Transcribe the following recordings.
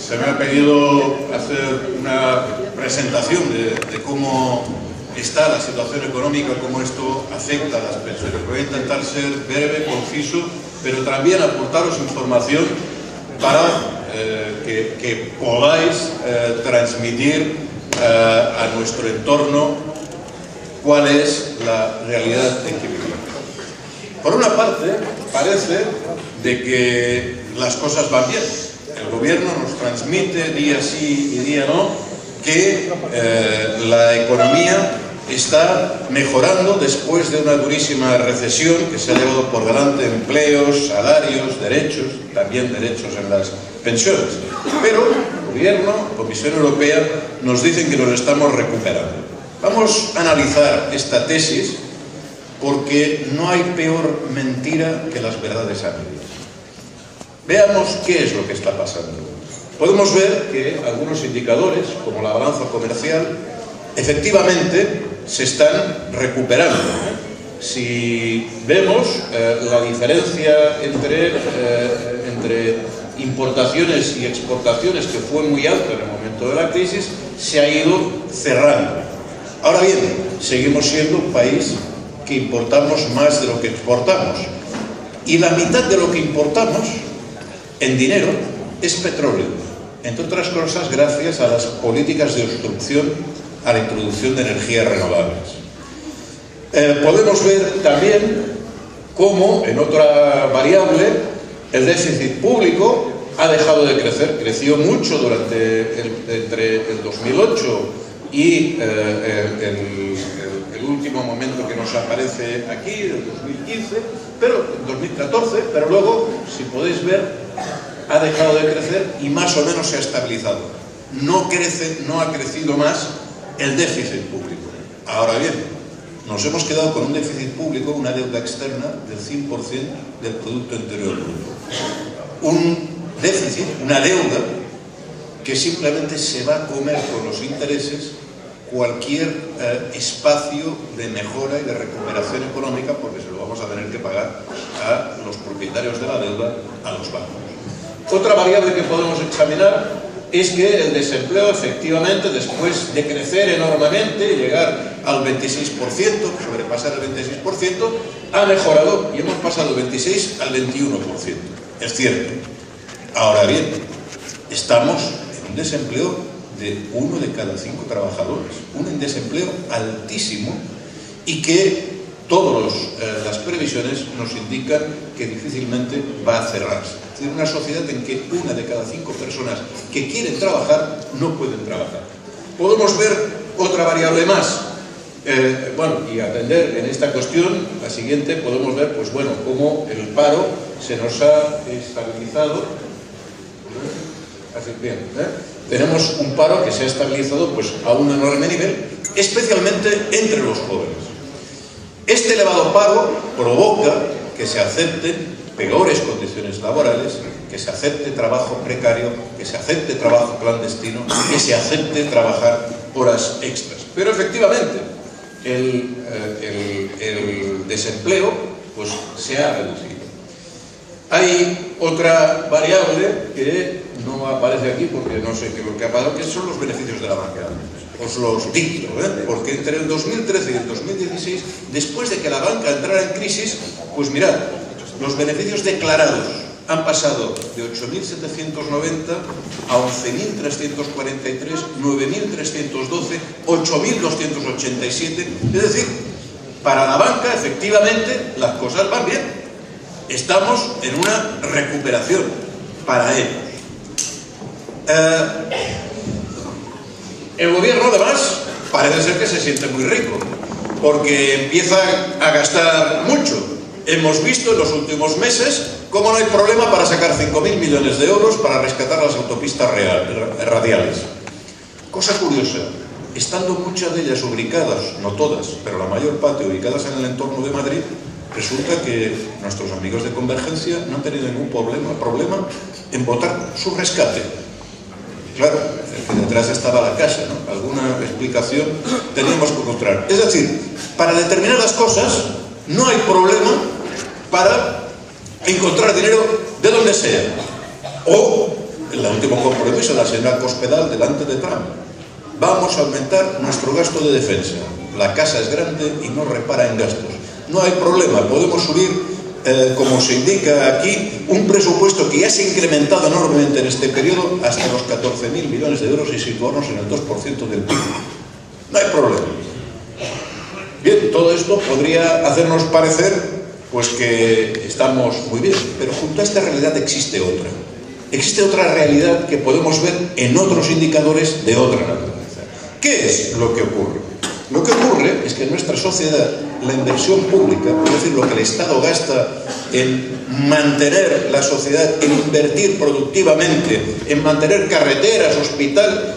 Se me ha pedido hacer una presentación de cómo está la situación económica, cómo esto afecta a las pensiones. Voy a intentar ser breve, conciso, pero también aportaros información para que podáis transmitir a nuestro entorno cuál es la realidad en que vivimos. Por una parte, parece de que las cosas van bien. El gobierno nos transmite día sí y día no que la economía está mejorando después de una durísima recesión que se ha llevado por delante empleos, salarios, derechos, también derechos en las pensiones. Pero el gobierno, la Comisión Europea, nos dicen que nos estamos recuperando. Vamos a analizar esta tesis porque no hay peor mentira que las verdades a medias. Veamos qué es lo que está pasando. Podemos ver que algunos indicadores, como la balanza comercial, efectivamente se están recuperando. Si vemos la diferencia entre importaciones y exportaciones, que fue muy alta en el momento de la crisis, se ha ido cerrando. Ahora bien, seguimos siendo un país que importamos más de lo que exportamos. Y la mitad de lo que importamos en dinero es petróleo, entre otras cosas gracias a las políticas de obstrucción a la introducción de energías renovables. Podemos ver también cómo, en otra variable, el déficit público ha dejado de crecer. Creció mucho entre el 2008 y el último momento que nos aparece aquí, el 2015, pero en 2014, pero luego, si podéis ver, ha dejado de crecer y más o menos se ha estabilizado. No crece, no ha crecido más el déficit público. Ahora bien, nos hemos quedado con un déficit público, una deuda externa del 100% del Producto Interior Bruto. Un déficit, una deuda, que simplemente se va a comer con los intereses cualquier espacio de mejora y de recuperación económica, porque se lo vamos a tener que pagar a los propietarios de la deuda, a los bancos. Otra variable que podemos examinar es que el desempleo, efectivamente, después de crecer enormemente y llegar al 26%, sobrepasar el 26%, ha mejorado y hemos pasado del 26 al 21%. Es cierto. Ahora bien, estamos en un desempleo de 1 de cada 5 trabajadores, un desempleo altísimo y que todas las previsiones nos indican que difícilmente va a cerrarse. Es decir, una sociedad en que 1 de cada 5 personas que quieren trabajar no pueden trabajar. Podemos ver otra variable más. Y atender en esta cuestión, la siguiente, podemos ver, pues bueno, cómo el paro se nos ha estabilizado. Así bien, tenemos un paro que se ha estabilizado pues a un enorme nivel, especialmente entre los jóvenes. Este elevado paro provoca que se acepten peores condiciones laborales, que se acepte trabajo precario, que se acepte trabajo clandestino, que se acepte trabajar horas extras. Pero efectivamente, el desempleo pues se ha reducido. Hay otra variable que no aparece aquí porque no sé qué es lo que ha pasado, que son los beneficios de la banca. Os los dicto, porque entre el 2013 y el 2016, después de que la banca entrara en crisis, pues mirad, los beneficios declarados han pasado de 8.790 a 11.343, 9.312, 8.287. Es decir, para la banca, efectivamente, las cosas van bien. Estamos en una recuperación para ellos. El gobierno, además, parece ser que se siente muy rico, porque empieza a gastar mucho. Hemos visto en los últimos meses cómo no hay problema para sacar 5.000 millones de euros para rescatar las autopistas radiales. Cosa curiosa, estando muchas de ellas ubicadas, no todas, pero la mayor parte ubicadas en el entorno de Madrid, resulta que nuestros amigos de Convergencia no han tenido ningún problema en votar su rescate. Claro, detrás estaba la casa, ¿no? Alguna explicación teníamos que encontrar. Es decir, para determinadas cosas no hay problema para encontrar dinero de donde sea. O el último compromiso de la señora Cospedal delante de Trump. Vamos a aumentar nuestro gasto de defensa. La casa es grande y no repara en gastos. No hay problema, podemos subir, como se indica aquí, un presupuesto que ya se ha incrementado enormemente en este periodo hasta los 14.000 millones de euros y situarnos en el 2% del PIB. No hay problema. Bien, todo esto podría hacernos parecer pues que estamos muy bien, pero junto a esta realidad existe otra. Existe otra realidad que podemos ver en otros indicadores de otra naturaleza. ¿Qué es lo que ocurre? Lo que ocurre es que en nuestra sociedad la inversión pública, es decir, lo que el Estado gasta en mantener la sociedad, en invertir productivamente, en mantener carreteras, hospital,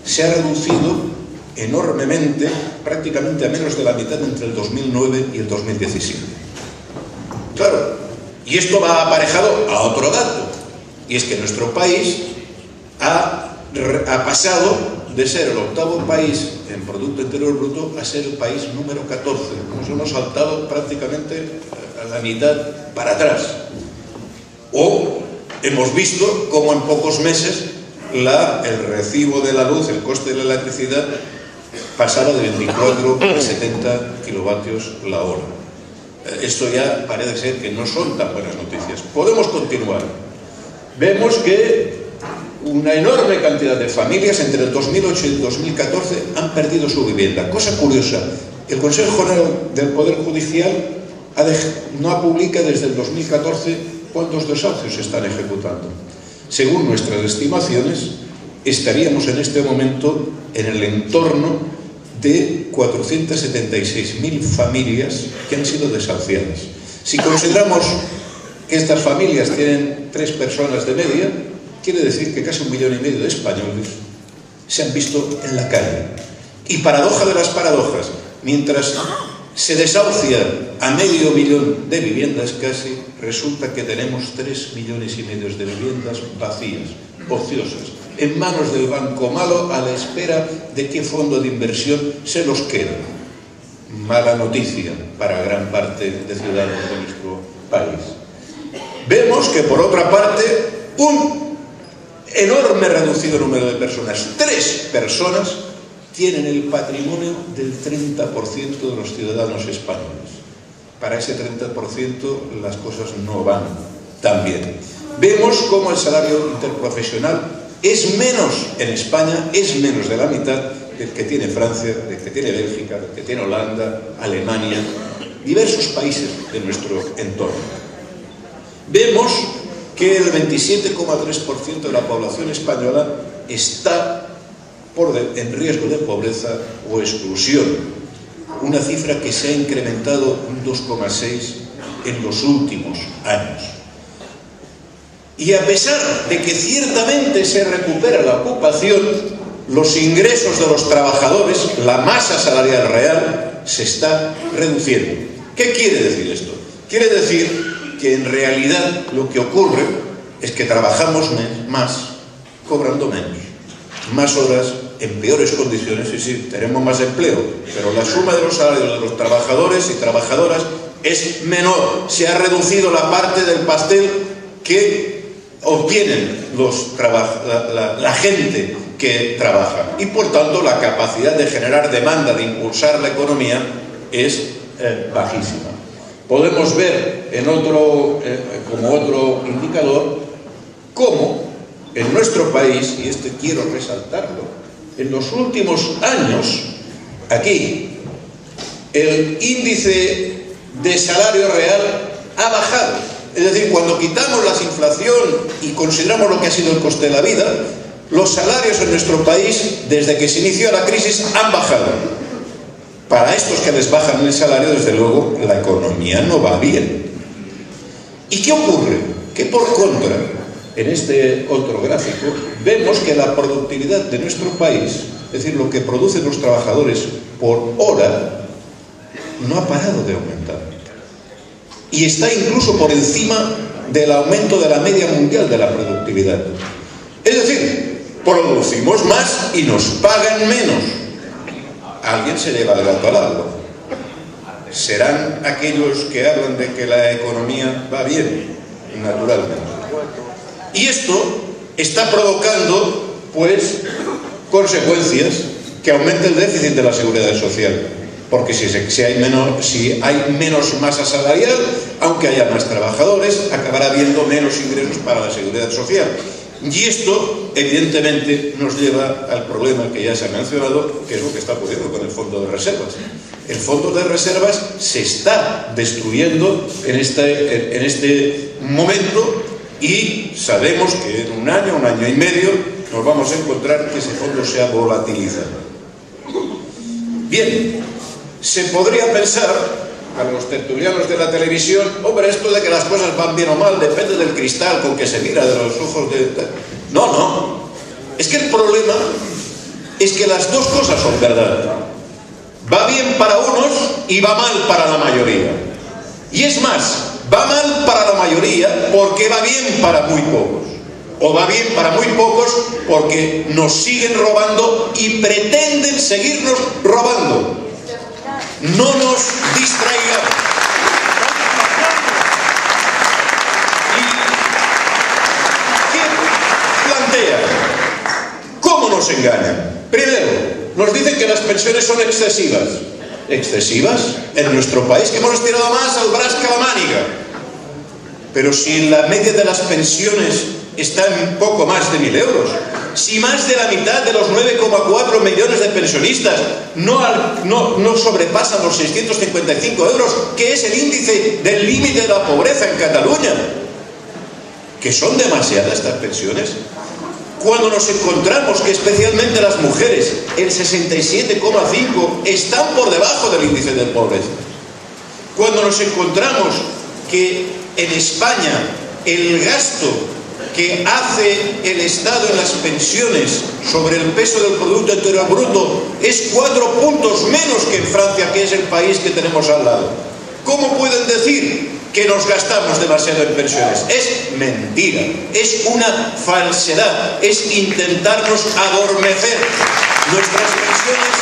se ha reducido enormemente, prácticamente a menos de la mitad entre el 2009 y el 2017. Claro, y esto va aparejado a otro dato, y es que nuestro país ha pasado de ser el 8º país en Producto Interior Bruto a ser el país número 14. Nos hemos saltado prácticamente a la mitad para atrás. O hemos visto cómo en pocos meses el recibo de la luz, el coste de la electricidad, pasaba de 24 a 70 kilovatios la hora. Esto ya parece ser que no son tan buenas noticias. Podemos continuar. Vemos que una enorme cantidad de familias entre el 2008 y el 2014 han perdido su vivienda. Cosa curiosa, el Consejo General del Poder Judicial no publica desde el 2014 cuántos desahucios se están ejecutando. Según nuestras estimaciones, estaríamos en este momento en el entorno de 476.000 familias que han sido desahuciadas. Si consideramos que estas familias tienen 3 personas de media, quiere decir que casi 1,5 millones de españoles se han visto en la calle. Y paradoja de las paradojas, mientras se desahucia a 500 000 de viviendas casi, resulta que tenemos 3,5 millones de viviendas vacías, ociosas, en manos del banco malo a la espera de qué fondo de inversión se los queda. Mala noticia para gran parte de ciudadanos de nuestro país. Vemos que por otra parte un enorme reducido número de personas, 3 personas, tienen el patrimonio del 30% de los ciudadanos españoles. Para ese 30% las cosas no van tan bien. Vemos cómo el salario interprofesional es menos en España, es menos de la mitad del que tiene Francia, del que tiene Bélgica, del que tiene Holanda, Alemania, diversos países de nuestro entorno. Vemos que el 27,3% de la población española está en riesgo de pobreza o exclusión, una cifra que se ha incrementado un 2,6% en los últimos años. Y a pesar de que ciertamente se recupera la ocupación, los ingresos de los trabajadores, la masa salarial real, se está reduciendo. ¿Qué quiere decir esto? Quiere decir que en realidad lo que ocurre es que trabajamos más, cobrando menos, más horas, en peores condiciones, y sí, tenemos más empleo, pero la suma de los salarios de los trabajadores y trabajadoras es menor. Se ha reducido la parte del pastel que obtienen la gente que trabaja, y por tanto la capacidad de generar demanda, de impulsar la economía es bajísima. Podemos ver como otro indicador cómo en nuestro país, y este quiero resaltarlo, en los últimos años, aquí, el índice de salario real ha bajado. Es decir, cuando quitamos la inflación y consideramos lo que ha sido el coste de la vida, los salarios en nuestro país, desde que se inició la crisis, han bajado. Para estos que les bajan el salario, desde luego, la economía no va bien. ¿Y qué ocurre? Que por contra, en este otro gráfico, vemos que la productividad de nuestro país, es decir, lo que producen los trabajadores por hora, no ha parado de aumentar. Y está incluso por encima del aumento de la media mundial de la productividad. Es decir, producimos más y nos pagan menos. Alguien se lleva el gato al agua. ¿Serán aquellos que hablan de que la economía va bien? Naturalmente. Y esto está provocando, pues, consecuencias, que aumente el déficit de la seguridad social. Porque si hay menos masa salarial, aunque haya más trabajadores, acabará habiendo menos ingresos para la seguridad social. Y esto, evidentemente, nos lleva al problema que ya se ha mencionado, que es lo que está ocurriendo con el Fondo de Reservas. El Fondo de Reservas se está destruyendo en este momento, y sabemos que en un año y medio, nos vamos a encontrar que ese fondo se ha volatilizado. Bien, se podría pensar, a los tertulianos de la televisión, hombre, esto de que las cosas van bien o mal depende del cristal con que se mira, de los ojos de... No. Es que el problema es que las dos cosas son verdad. Va bien para unos y va mal para la mayoría. Y es más, va mal para la mayoría porque va bien para muy pocos. O va bien para muy pocos porque nos siguen robando y pretenden seguirnos robando. No nos distraigamos. ¿Y qué plantea? ¿Cómo nos engañan? Primero, nos dicen que las pensiones son excesivas. ¿Excesivas? En nuestro país, que hemos estirado más al brazo que a la mániga. Pero si la media de las pensiones está en poco más de 1.000 euros, si más de la mitad de los 9,4 millones de pensionistas no sobrepasan los 655 euros, que es el índice del límite de la pobreza en Cataluña, que son demasiadas estas pensiones. Cuando nos encontramos que especialmente las mujeres, el 67,5, están por debajo del índice de pobreza. Cuando nos encontramos que en España el gasto que hace el Estado en las pensiones sobre el peso del Producto Interior Bruto es 4 puntos menos que en Francia, que es el país que tenemos al lado. ¿Cómo pueden decir que nos gastamos demasiado en pensiones? Es mentira, es una falsedad, es intentarnos adormecer. Nuestras pensiones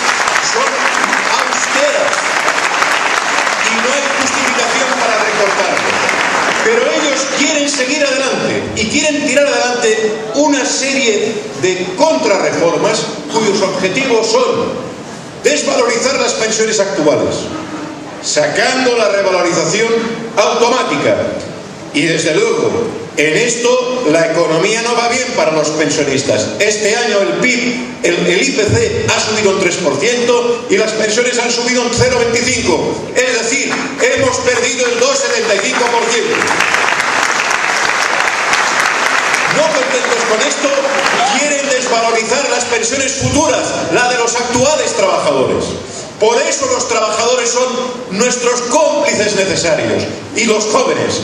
son austeras y no hay justificación para recortarlas. Pero ellos quieren seguir adelante y quieren tirar adelante una serie de contrarreformas cuyos objetivos son desvalorizar las pensiones actuales, sacando la revalorización automática. Y desde luego, en esto la economía no va bien para los pensionistas. Este año el PIB, el IPC ha subido un 3% y las pensiones han subido un 0,25%. Es decir, hemos perdido el 2,75%. No contentos con esto, quieren desvalorizar las pensiones futuras, la de los actuales trabajadores. Por eso los trabajadores son nuestros cómplices necesarios. Y los jóvenes,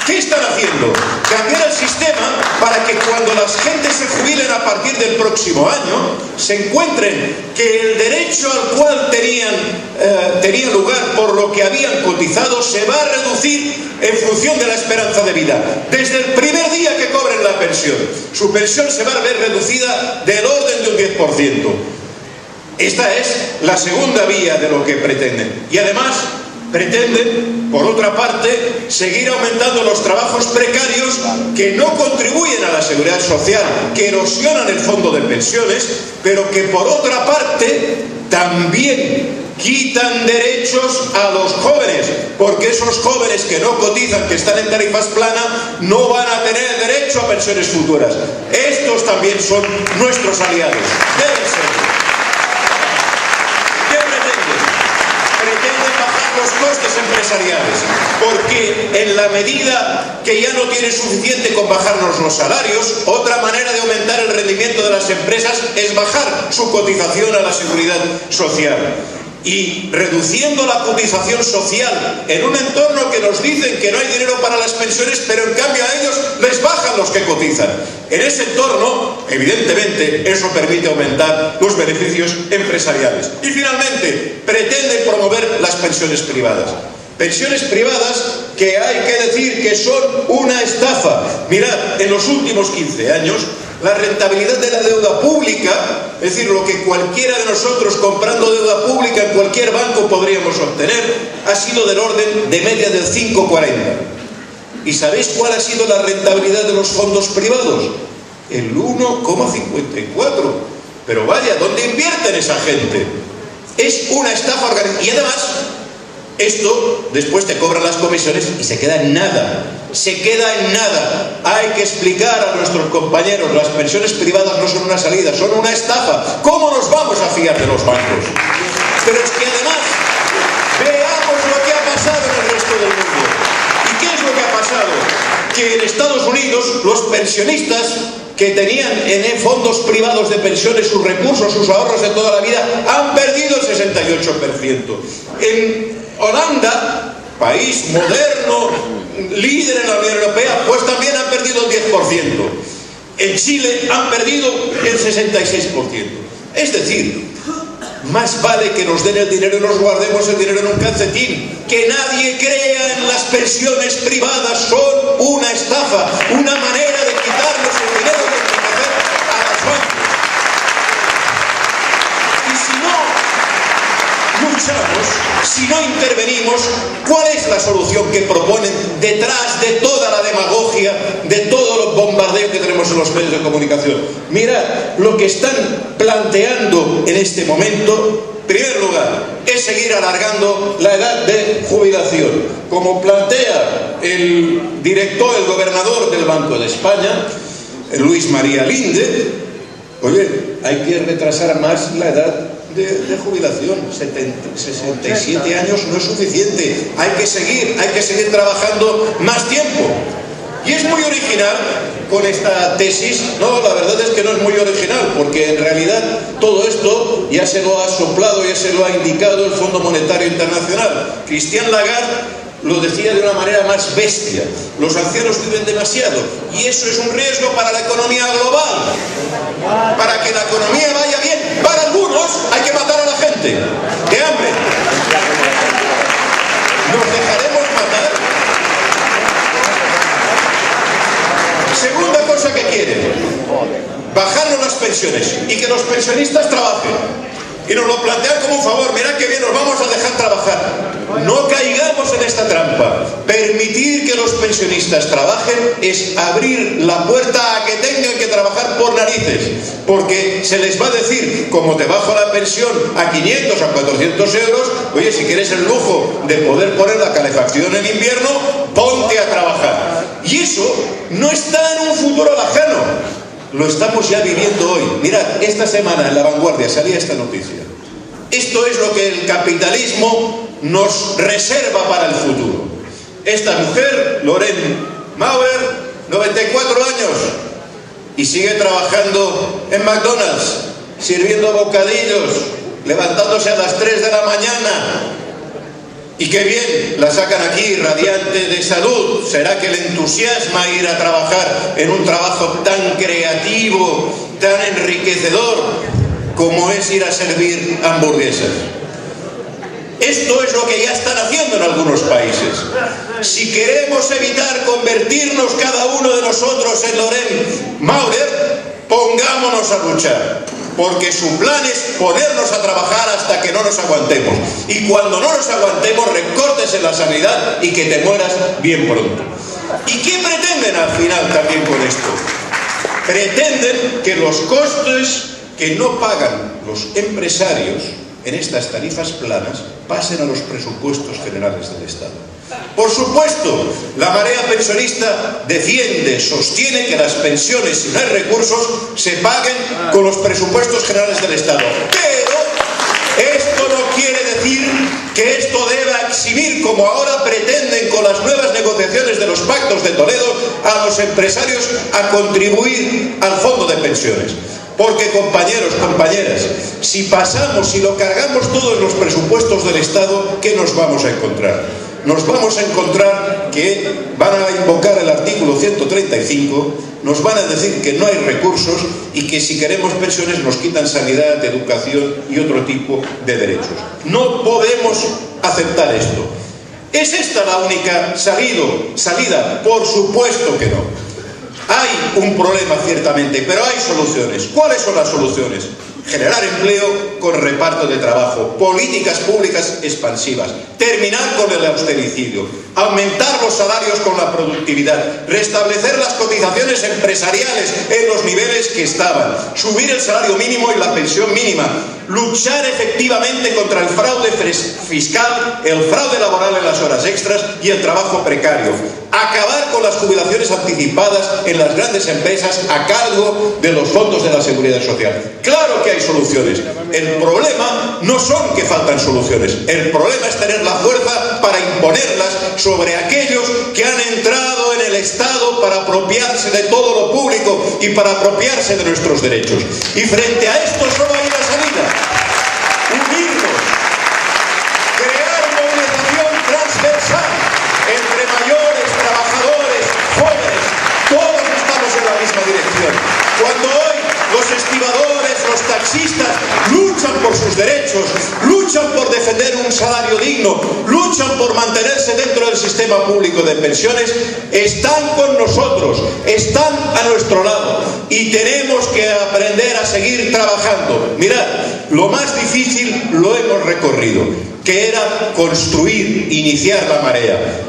¿qué están haciendo? Cambiar el sistema para que cuando las gentes se jubilen a partir del próximo año, se encuentren que el derecho al cual tenía lugar por lo que habían cotizado se va a reducir en función de la esperanza de vida. Desde el primer día que cobren la pensión, su pensión se va a ver reducida del orden de un 10%. Esta es la segunda vía de lo que pretenden. Y además pretenden, por otra parte, seguir aumentando los trabajos precarios que no contribuyen a la seguridad social, que erosionan el fondo de pensiones, pero que por otra parte también quitan derechos a los jóvenes, porque esos jóvenes que no cotizan, que están en tarifas planas, no van a tener derecho a pensiones futuras. Estos también son nuestros aliados. Deben ser. Los costes empresariales, porque en la medida que ya no tiene suficiente con bajarnos los salarios, otra manera de aumentar el rendimiento de las empresas es bajar su cotización a la seguridad social. Y reduciendo la cotización social en un entorno que nos dicen que no hay dinero para las pensiones, pero en cambio a ellos les bajan los que cotizan. En ese entorno, evidentemente, eso permite aumentar los beneficios empresariales. Y finalmente, pretenden promover las pensiones privadas. Pensiones privadas que hay que decir que son una estafa. Mirad, en los últimos 15 años, la rentabilidad de la deuda pública, es decir, lo que cualquiera de nosotros comprando deuda pública en cualquier banco podríamos obtener, ha sido del orden de media del 5,40. ¿Y sabéis cuál ha sido la rentabilidad de los fondos privados? el 1,54. Pero vaya, ¿dónde invierten esa gente? Es una estafa organizada. Y además, esto después te cobran las comisiones y se queda en nada. Se queda en nada. Hay que explicar a nuestros compañeros, las pensiones privadas no son una salida, son una estafa. ¿Cómo nos vamos a fiar de los bancos? Pero es que además, veamos lo que ha pasado en el resto del mundo. ¿Y qué es lo que ha pasado? Que en Estados Unidos los pensionistas que tenían en fondos privados de pensiones sus recursos, sus ahorros de toda la vida, han perdido el 68%. En Holanda, país moderno, líder en la Unión Europea, pues también han perdido el 10%. En Chile han perdido el 66%. Es decir, más vale que nos den el dinero y nos guardemos el dinero en un calcetín. Que nadie crea en las pensiones privadas, son una estafa, una manera de quitarnos el dinero y enriquecer a las bancos. Y si no luchamos, si no intervenimos, ¿cuál es la solución que proponen detrás de toda la demagogia, de todos los bombardeos que tenemos en los medios de comunicación? Mirad, lo que están planteando en este momento, en primer lugar, es seguir alargando la edad de jubilación. Como plantea el gobernador del Banco de España, Luis María Linde, oye, hay que retrasar más la edad de jubilación. 67 años no es suficiente, hay que seguir trabajando más tiempo. Y es muy original con esta tesis. No, la verdad es que no es muy original, porque en realidad todo esto ya se lo ha soplado, ya se lo ha indicado el Fondo Monetario Internacional. Christine Lagarde lo decía de una manera más bestia: los ancianos viven demasiado y eso es un riesgo para la economía global. Para que la economía vaya bien, para algunos hay que matar a la gente de hambre. ¿Nos dejaremos matar? Segunda cosa que quieren: bajarnos las pensiones y que los pensionistas trabajen. Y nos lo plantean como un favor. Mirad que bien, nos vamos a dejar trabajar. No caigamos en esta trampa. Permitir que los pensionistas trabajen es abrir la puerta a que tengan que trabajar por narices, porque se les va a decir: como te bajo la pensión a 500 a 400 euros, oye, si quieres el lujo de poder poner la calefacción en invierno, ponte a trabajar. Y eso no está en un futuro lejano. Lo estamos ya viviendo hoy. Mirad, esta semana en La Vanguardia salía esta noticia. Esto es lo que el capitalismo nos reserva para el futuro. Esta mujer, Lorraine Maurer, 94 años, y sigue trabajando en McDonald's, sirviendo bocadillos, levantándose a las 3 de la mañana. Y qué bien, la sacan aquí radiante de salud. ¿Será que le entusiasma ir a trabajar en un trabajo tan creativo, tan enriquecedor como es ir a servir hamburguesas? Esto es lo que ya están haciendo en algunos países. Si queremos evitar convertirnos cada uno de nosotros en Lorraine Maurer, pongámonos a luchar. Porque su plan es ponernos a trabajar hasta que no nos aguantemos. Y cuando no nos aguantemos, recortes en la sanidad y que te mueras bien pronto. ¿Y qué pretenden al final también con esto? Pretenden que los costes que no pagan los empresarios en estas tarifas planas pasen a los presupuestos generales del Estado. Por supuesto, la marea pensionista defiende, sostiene que las pensiones, si no hay recursos, se paguen con los presupuestos generales del Estado. Pero esto no quiere decir que esto deba eximir, como ahora pretenden con las nuevas negociaciones de los pactos de Toledo, a los empresarios a contribuir al fondo de pensiones. Porque, compañeros, compañeras, si lo cargamos todo en los presupuestos del Estado, ¿qué nos vamos a encontrar? Nos vamos a encontrar que van a invocar el artículo 135, nos van a decir que no hay recursos y que si queremos pensiones nos quitan sanidad, educación y otro tipo de derechos. No podemos aceptar esto. ¿Es esta la única salida? Por supuesto que no. Hay un problema ciertamente, pero hay soluciones. ¿Cuáles son las soluciones? Generar empleo, con reparto de trabajo, políticas públicas expansivas, terminar con el austericidio, aumentar los salarios con la productividad, restablecer las cotizaciones empresariales en los niveles que estaban, subir el salario mínimo y la pensión mínima, luchar efectivamente contra el fraude fiscal, el fraude laboral en las horas extras y el trabajo precario, acabar con las jubilaciones anticipadas en las grandes empresas a cargo de los fondos de la Seguridad Social. Claro que hay soluciones. El problema no son que faltan soluciones. El problema es tener la fuerza para imponerlas sobre aquellos que han entrado en el Estado para apropiarse de todo lo público y para apropiarse de nuestros derechos. Y frente a esto solo hay una salida: unirnos, crear una organización transversal entre mayores, trabajadores, jóvenes. Todos estamos en la misma dirección. Cuando hoy los estibadores, los taxistas luchan por sus derechos, luchan por defender un salario digno, luchan por mantenerse dentro del sistema público de pensiones, están con nosotros, están a nuestro lado y tenemos que aprender a seguir trabajando. Mirad, lo más difícil lo hemos recorrido, que era construir, iniciar la marea.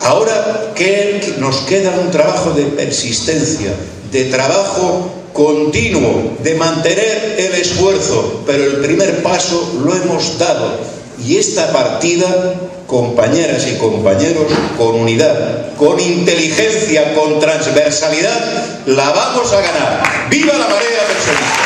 Ahora que nos queda un trabajo de persistencia, de trabajo continuo, de mantener el esfuerzo, pero el primer paso lo hemos dado. Y esta partida, compañeras y compañeros, con unidad, con inteligencia, con transversalidad, la vamos a ganar. ¡Viva la marea pensionista!